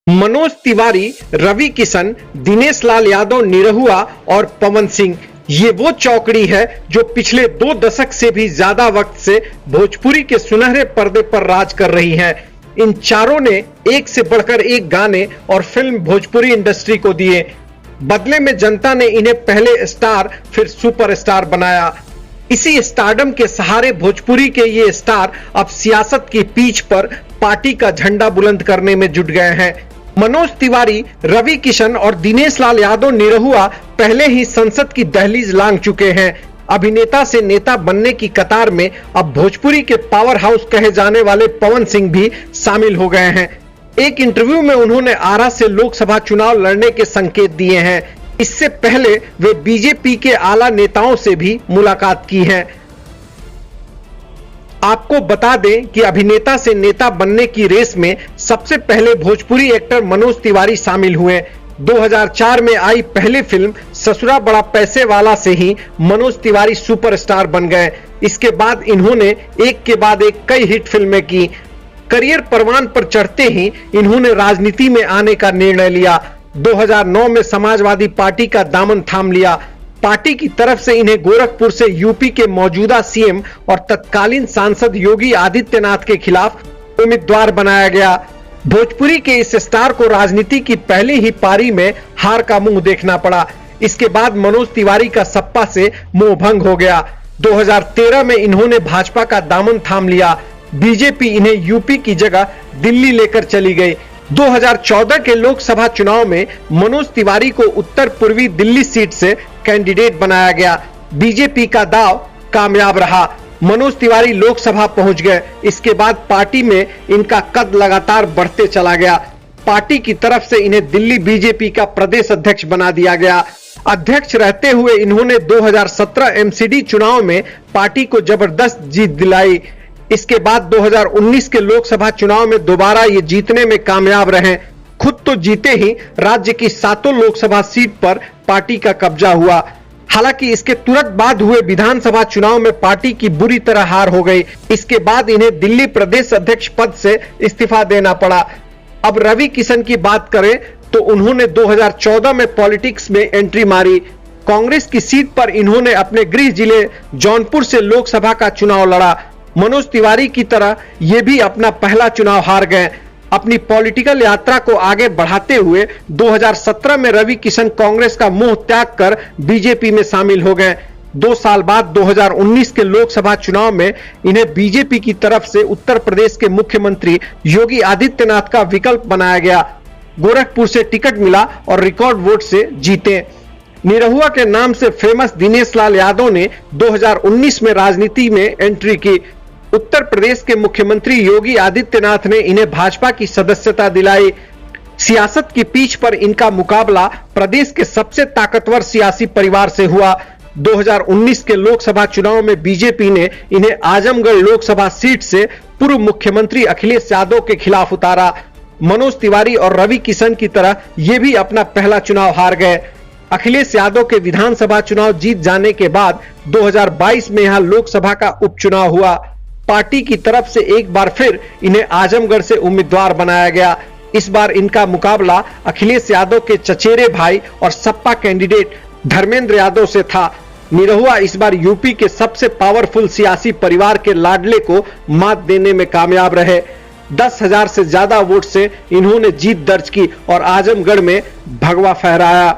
मनोज तिवारी, रवि किशन, दिनेश लाल यादव निरहुआ और पवन सिंह, ये वो चौकड़ी है जो पिछले 2 दशक से भी ज्यादा वक्त से भोजपुरी के सुनहरे पर्दे पर राज कर रही है। इन चारों ने एक से बढ़कर एक गाने और फिल्म भोजपुरी इंडस्ट्री को दिए। बदले में जनता ने इन्हें पहले स्टार फिर सुपरस्टार बनाया। इसी स्टारडम के सहारे भोजपुरी के ये स्टार अब सियासत की पीछ पर पार्टी का झंडा बुलंद करने में जुट गए हैं। मनोज तिवारी, रवि किशन और दिनेश लाल यादव निरहुआ पहले ही संसद की दहलीज लांघ चुके हैं। अभिनेता से नेता बनने की कतार में अब भोजपुरी के पावर हाउस कहे जाने वाले पवन सिंह भी शामिल हो गए हैं। एक इंटरव्यू में उन्होंने आरा से लोकसभा चुनाव लड़ने के संकेत दिए हैं। इससे पहले वे बीजेपी के आला नेताओं से भी मुलाकात की है। आपको बता दें कि अभिनेता से नेता बनने की रेस में सबसे पहले भोजपुरी एक्टर मनोज तिवारी शामिल हुए। 2004 में आई पहली फिल्म ससुरा बड़ा पैसे वाला से ही मनोज तिवारी सुपरस्टार बन गए। इसके बाद इन्होंने एक के बाद एक कई हिट फिल्में की। करियर परवान पर चढ़ते ही इन्होंने राजनीति में आने का निर्णय लिया। 2009 में समाजवादी पार्टी का दामन थाम लिया। पार्टी की तरफ से इन्हें गोरखपुर से यूपी के मौजूदा सीएम और तत्कालीन सांसद योगी आदित्यनाथ के खिलाफ उम्मीदवार बनाया गया। भोजपुरी के इस स्टार को राजनीति की पहली ही पारी में हार का मुंह देखना पड़ा। इसके बाद मनोज तिवारी का सपा से मोह भंग हो गया। 2013 में इन्होंने भाजपा का दामन थाम लिया। बीजेपी इन्हें यूपी की जगह दिल्ली लेकर चली गई। 2014 के लोकसभा चुनाव में मनोज तिवारी को उत्तर पूर्वी दिल्ली सीट से कैंडिडेट बनाया गया। बीजेपी का दाव कामयाब रहा। मनोज तिवारी लोकसभा पहुंच गए। इसके बाद पार्टी में इनका कद लगातार बढ़ते चला गया। पार्टी की तरफ से इन्हें दिल्ली बीजेपी का प्रदेश अध्यक्ष बना दिया गया। अध्यक्ष रहते हुए इन्होंने 2017 एमसीडी चुनाव में पार्टी को जबरदस्त जीत दिलाई। इसके बाद 2019 के लोकसभा चुनाव में दोबारा ये जीतने में कामयाब रहे। खुद तो जीते ही राज्य की 7 लोकसभा सीट पर पार्टी का कब्जा हुआ। हालांकि इसके तुरंत बाद हुए विधानसभा चुनाव में पार्टी की बुरी तरह हार हो गई। इसके बाद इन्हें दिल्ली प्रदेश अध्यक्ष पद से इस्तीफा देना पड़ा। अब रवि किशन की बात करें तो उन्होंने 2014 में पॉलिटिक्स में एंट्री मारी। कांग्रेस की सीट पर इन्होंने अपने गृह जिले जौनपुर से लोकसभा का चुनाव लड़ा। मनोज तिवारी की तरह ये भी अपना पहला चुनाव हार गए। अपनी पॉलिटिकल यात्रा को आगे बढ़ाते हुए 2017 में रवि किशन कांग्रेस का मुंह त्याग कर बीजेपी में शामिल हो गए। 2 साल बाद 2019 के लोकसभा चुनाव में इन्हें बीजेपी की तरफ से उत्तर प्रदेश के मुख्यमंत्री योगी आदित्यनाथ का विकल्प बनाया गया। गोरखपुर से टिकट मिला और रिकॉर्ड वोट से जीते। निरहुआ के नाम से फेमस दिनेश लाल यादव ने 2019 में राजनीति में एंट्री की। उत्तर प्रदेश के मुख्यमंत्री योगी आदित्यनाथ ने इन्हें भाजपा की सदस्यता दिलाई। सियासत की पीछ पर इनका मुकाबला प्रदेश के सबसे ताकतवर सियासी परिवार से हुआ। 2019 के लोकसभा चुनाव में बीजेपी ने इन्हें आजमगढ़ लोकसभा सीट से पूर्व मुख्यमंत्री अखिलेश यादव के खिलाफ उतारा। मनोज तिवारी और रवि किशन की तरह ये भी अपना पहला चुनाव हार गए। अखिलेश यादव के विधानसभा चुनाव जीत जाने के बाद 2022 में यहां लोकसभा का उपचुनाव हुआ। पार्टी की तरफ से एक बार फिर इन्हें आजमगढ़ से उम्मीदवार बनाया गया। इस बार इनका मुकाबला अखिलेश यादव के चचेरे भाई और सपा कैंडिडेट धर्मेंद्र यादव से था। निरहुआ इस बार यूपी के सबसे पावरफुल सियासी परिवार के लाडले को मात देने में कामयाब रहे। 10,000 से ज्यादा वोट से इन्होंने जीत दर्ज की और आजमगढ़ में भगवा फहराया।